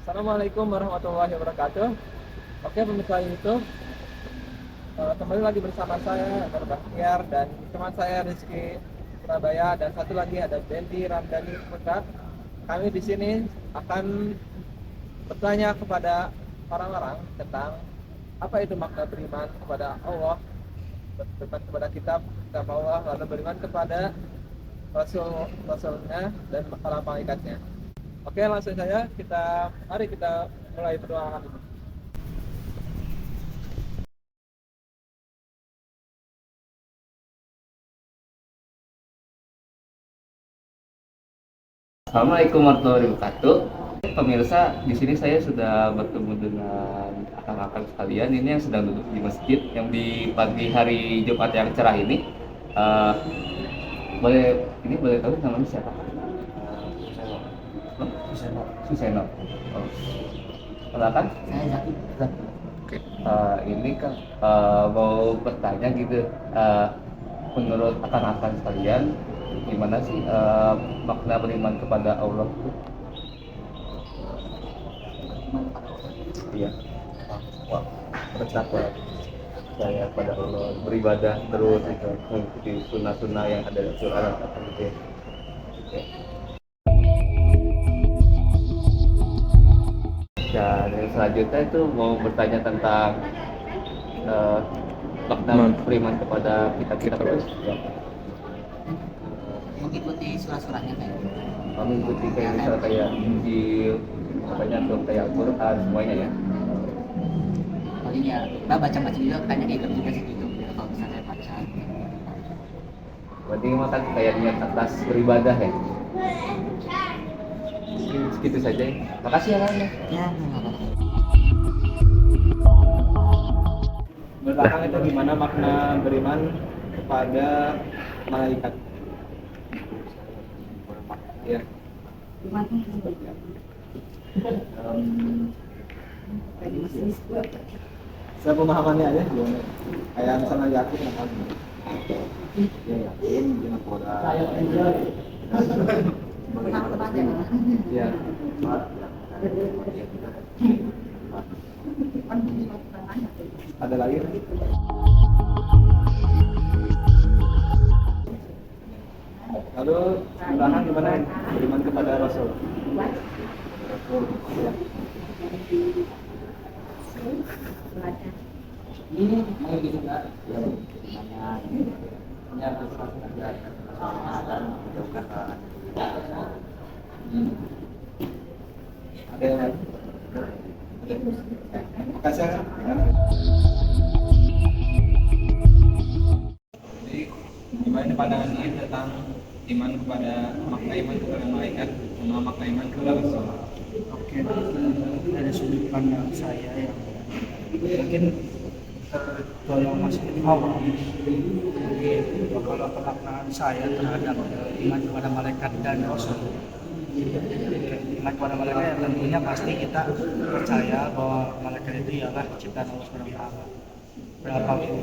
Assalamualaikum warahmatullahi wabarakatuh. Oke pemirsa YouTube, kembali lagi bersama saya Anwar Bahtiar dan teman saya Rizky Surabaya dan satu lagi ada Dendi Ramdhani Pekat. Kami di sini akan bertanya kepada orang-orang tentang apa itu makna beriman kepada Allah, beriman kepada kitab Allah, lalu beriman kepada Rasulnya dan para malaikatnya. Oke, langsung saja mari kita mulai berdoa. Assalamualaikum warahmatullahi wabarakatuh. Pemirsa, di sini saya sudah bertemu dengan akang-akang sekalian ini yang sedang duduk di masjid yang di pagi hari Jumat yang cerah ini. Eh, boleh tahu namanya siapa? Suseno. Suseno. Oh. Kalau kan? Saya Zaki. Oke. Ini kan mau bertanya gitu. Menurut akang-akang sekalian, gimana sih makna beriman kepada Allah itu? Iya. Wah, bertakwa saya pada Allah, beribadah terus itu, mengikuti sunnah-sunnah yang ada di Quran atau gitu ya. Oke. Dan yang selanjutnya itu mau bertanya tentang eh, makna beriman kepada kita terus. Ya. Mengikuti surah-surahnya kayak Mengikuti kayak misalnya kayak Injil, makanya tuh kayak Al-Quran semuanya ya. paling ya kita baca-baca juga kayaknya ikut juga sih gitu kalau misalnya saya baca. Berarti makan kayak niat atas beribadah ya. Segitu saja ya. Makasih ya Kang. Ya nggak apa-apa. Belakang itu gimana makna beriman kepada malaikat? Ya. Saya pemahamannya aja gimana? Kayak misalnya yakin apa? Ya yakin dengan kepada. Ya. Ada lagi? Lalu belakang gimana beriman kepada Rasul? Ya. Ini mau juga namanya dan menjauhkan Ada yang lain? Makasih ya. Jadi gimana pandangan ini tentang iman kepada makna iman kepada malaikat sama makna iman kepada Rasul? Oke, dari sudut pandang saya ya mungkin kalau masih awal, jadi kalau pemaknaan saya terhadap iman kepada malaikat dan rasul, iman kepada malaikat ya tentunya pasti kita percaya bahwa malaikat itu ialah ciptaan Allah Subhanahu wa Ta'ala.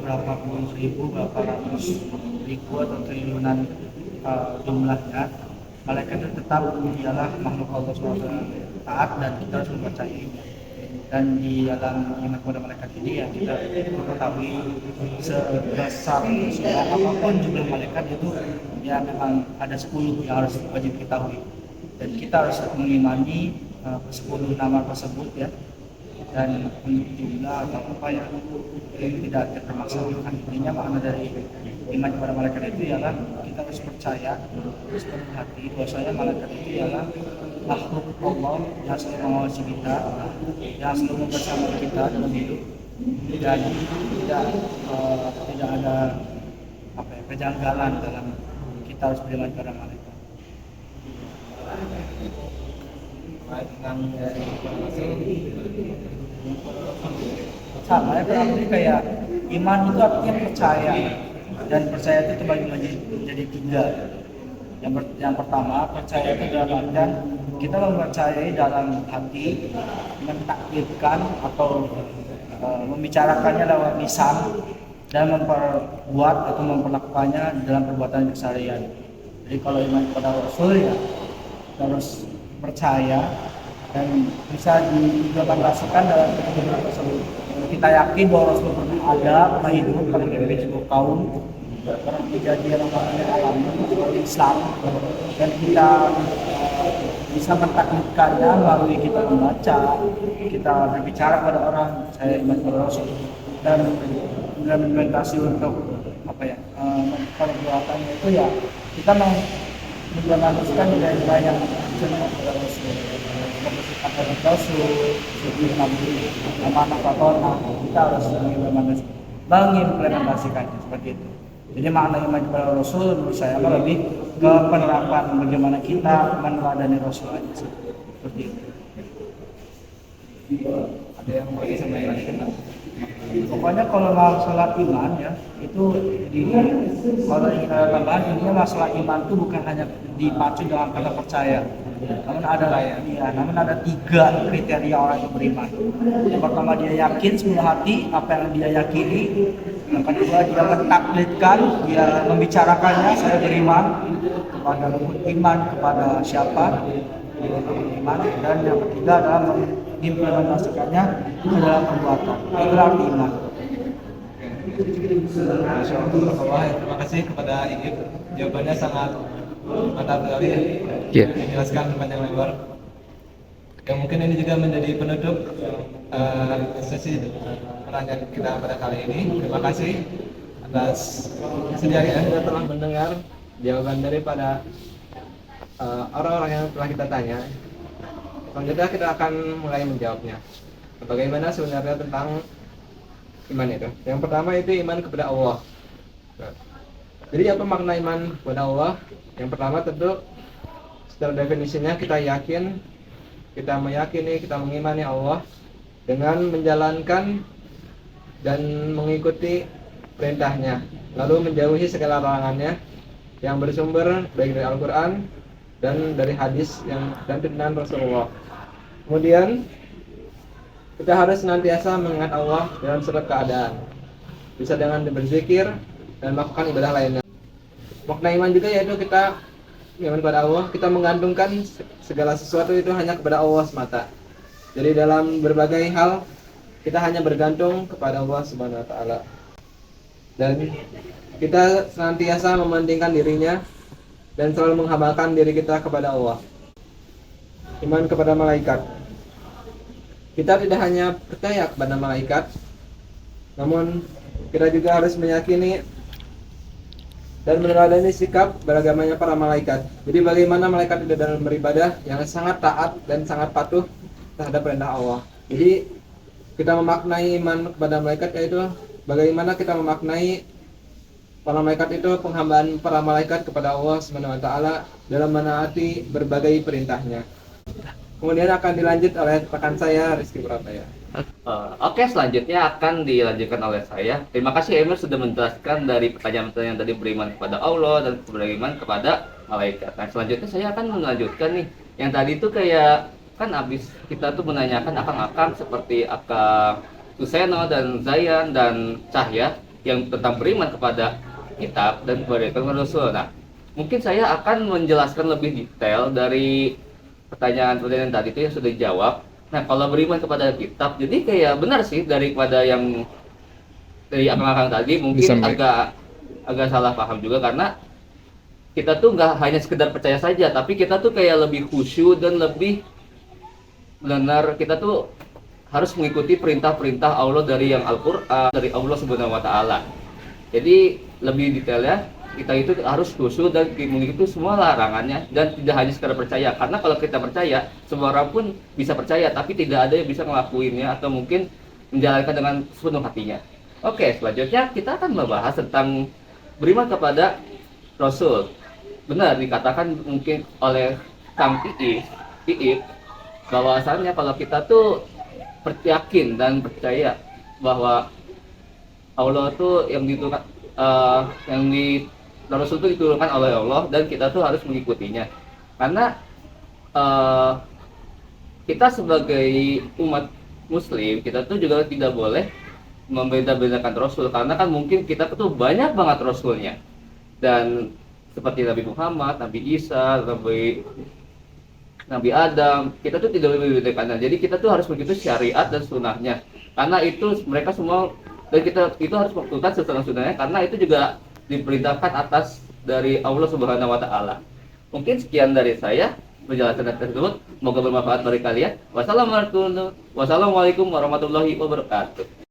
Berapa puluh ribu, berapa ratus ribu atau triliunan jumlahnya, malaikat itu tetap ialah makhluk Allah SWT, taat dan kita harus mempercayainya. Dan di dalam iman kepada malaikat ini ya kita mengetahui sebesar semua apapun jumlah malaikat itu ya memang ada 10 yang harus wajib diketahui. Dan kita harus mengimani 10 nama tersebut ya. Dan untuk jumlah atau apa ya tidak termaksudkan. Intinya makna dari iman kepada malaikat itu ialah kita harus percaya, harus penuh hati bahwasanya malaikat itu ialah makhluk Allah yang selalu mengawasi kita, yang selalu membersamai kita dalam hidup dan tidak ada kejanggalan dalam kita harus beriman kepada malaikat. Tentang Rasul. Sama ya, berarti kayak iman itu artinya percaya, dan percaya itu terbagi menjadi 3. Yang pertama, percaya itu dalam artian kita mempercayai dalam hati, mentakdirkan atau membicarakannya lewat lisan dan memperbuat atau memperlakukannya dalam perbuatan keseharian. Jadi kalau iman kepada Rasul ya harus percaya dan bisa diimplementasikan dalam kehidupan tersebut. Kita yakin bahwa Rasulullah ada, pernah hidup, pernah memimpin sebuah kaum, pernah kejadian yang alami seperti Islam, dan kita bisa mentaklidkannya melalui kita membaca, kita berbicara pada orang, saya iman kepada Rasul, dan implementasi untuk perbuatannya itu ya kita mengimplementasikan nilai-nilai yang cenderung kepada Rasul, membersihkan dari Rasul, sebelum Nabi, amanah fatona, kita harus mengimplementasikannya seperti itu. Jadi makna iman kepada Rasul menurut saya lebih ke penerapan bagaimana kita meneladani Rasul aja seperti itu. Ada yang mau disampaikan? Pokoknya kalau masalah iman ya itu kalau yang saya tambahan intinya masalah iman itu bukan hanya dipacu dengan kata percaya, namun ada 3 kriteria orang yang beriman. Yang pertama dia yakin sepenuh hati apa yang dia yakini. Yang kedua dia mentaklidkan, dia membicarakannya, saya beriman kepada iman kepada siapa, dia beriman. Dan yang ketiga adalah mengimplementasikannya ke dalam perbuatan. Itu arti iman. Masya Allah, terima kasih kepada Iib. Jawabannya sangat mantap sekali ya. Menjelaskan panjang lebar. Yang mungkin ini juga menjadi penutup sesi pertanyaan kita pada kali ini. Terima kasih atas kesediaan Anda telah mendengar jawaban daripada orang-orang yang telah kita tanya. Selanjutnya kita akan mulai menjawabnya. Bagaimana sebenarnya tentang iman itu? Yang pertama itu iman kepada Allah. Jadi apa makna iman kepada Allah? Yang pertama tentu secara definisinya kita yakin, kita meyakini, kita mengimani Allah dengan menjalankan dan mengikuti perintahnya, lalu menjauhi segala larangannya yang bersumber baik dari Al-Quran dan dari hadis dan tuntunan Rasulullah. Kemudian kita harus senantiasa mengingat Allah dalam segala keadaan, bisa dengan berzikir dan melakukan ibadah lainnya. Makna iman juga yaitu kita iman kepada Allah, kita menggantungkan segala sesuatu itu hanya kepada Allah semata. Jadi dalam berbagai hal kita hanya bergantung kepada Allah Subhanahu wa taala. Dan kita senantiasa mementingkan dirinya dan selalu menghambakan diri kita kepada Allah. Iman kepada malaikat. Kita tidak hanya percaya kepada malaikat, namun kita juga harus meyakini dan meneladani sikap beragamanya para malaikat. Jadi bagaimana malaikat itu dalam beribadah yang sangat taat dan sangat patuh terhadap perintah Allah. Jadi kita memaknai iman kepada malaikat yaitu bagaimana kita memaknai para malaikat itu penghambaan para malaikat kepada Allah Subhanahu wa taala dalam menaati berbagai perintahnya. Kemudian akan dilanjut oleh rekan saya Rizky Purabaya. Oke, selanjutnya akan dilanjutkan oleh saya. Terima kasih Emir sudah menjelaskan dari pertanyaan-pertanyaan tadi beriman kepada Allah dan beriman kepada malaikat. Nah, selanjutnya saya akan melanjutkan nih. Yang tadi itu kayak kan abis kita tuh menanyakan akang-akang seperti Akang Suseno dan Zayan dan Cahya yang tentang beriman kepada kitab dan kepada Rasul. Nah, mungkin saya akan menjelaskan lebih detail dari pertanyaan-pertanyaan tadi itu yang sudah dijawab. Nah, kalau beriman kepada kitab, jadi kayak benar sih daripada yang dari akang-akang tadi mungkin agak salah paham juga, karena kita tuh nggak hanya sekedar percaya saja, tapi kita tuh kayak lebih khusyuk dan lebih benar, kita tuh harus mengikuti perintah-perintah Allah dari yang Al-Quran, dari Allah Subhanahu wa taala. Jadi lebih detailnya kita itu harus khusyuk dan mengikuti semua larangannya dan tidak hanya sekedar percaya, karena kalau kita percaya semua orang pun bisa percaya tapi tidak ada yang bisa ngelakuinnya atau mungkin menjalankan dengan sepenuh hatinya. Oke, selanjutnya kita akan membahas tentang beriman kepada Rasul. Benar dikatakan mungkin oleh Kang Iip bahwasannya kalau kita tuh yakin dan percaya bahwa Allah tuh yang Rasul itu diturunkan oleh Allah dan kita tuh harus mengikutinya, karena kita sebagai umat muslim kita tuh juga tidak boleh membeda-bedakan Rasul, karena kan mungkin kita tuh banyak banget Rasulnya, dan seperti Nabi Muhammad, Nabi Isa, Nabi Nabi Adam, kita tuh tidak lebih dari kanan. Jadi kita tuh harus mengikuti syariat dan sunnahnya. Karena itu mereka semua, dan kita itu harus melakukan sesuatu sunnahnya, karena itu juga diperintahkan atas dari Allah Subhanahu Wa Taala. Mungkin sekian dari saya penjelasan tersebut. Semoga bermanfaat bagi kalian. Wassalamualaikum warahmatullahi wabarakatuh.